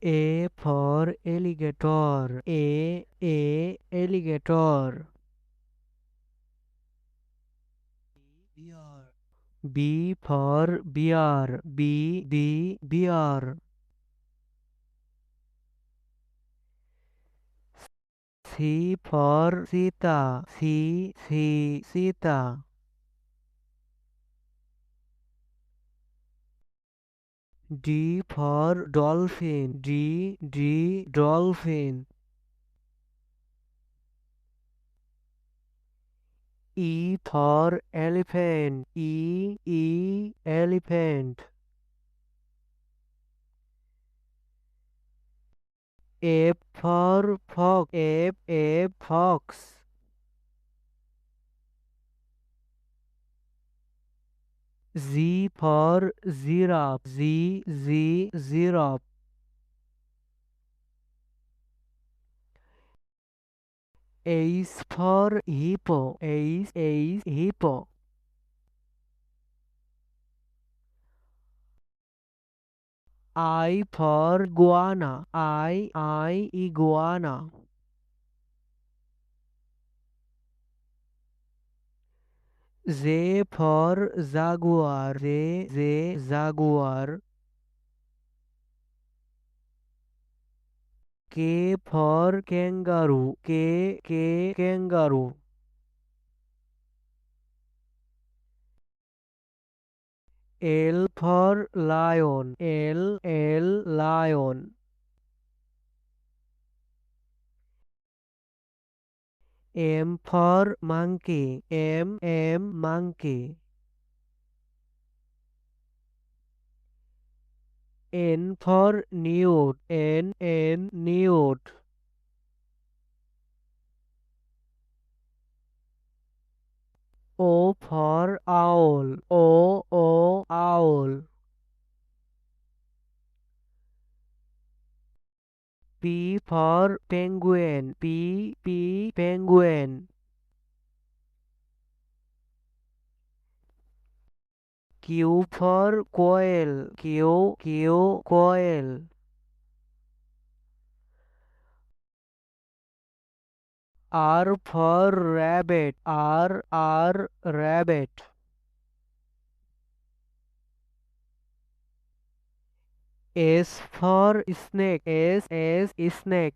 A for alligator. A alligator. B for bear. B bear. C for Sita. C Sita. D for dolphin. D dolphin. E for elephant. E elephant. F for fox. F fox. Z for giraffe. Z giraffe. H for hippo. H hippo. I for iguana. I iguana. J for jaguar. J jaguar. K for kangaroo. K kangaroo. L for lion. L lion. M for monkey. M monkey. N for newt. N newt. O for owl. O owl. P for penguin. P penguin. Q for quail. Q quail. R for rabbit. R rabbit. S for snake. S snake.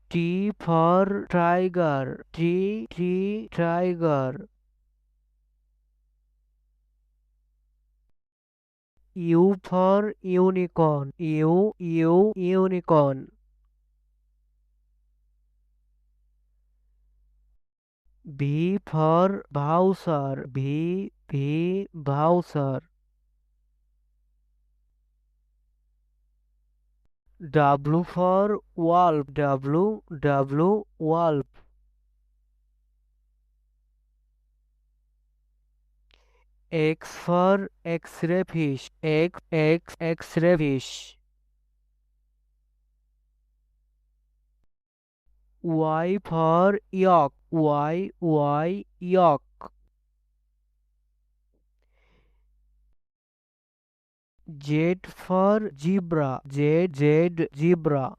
T for tiger. T tiger. U for unicorn. U unicorn. V for Bowser. V Bowser. W for wolf. W wolf. X for X-ray fish. X-ray fish. Y for yak. Y yak. Z for zebra. Z zebra.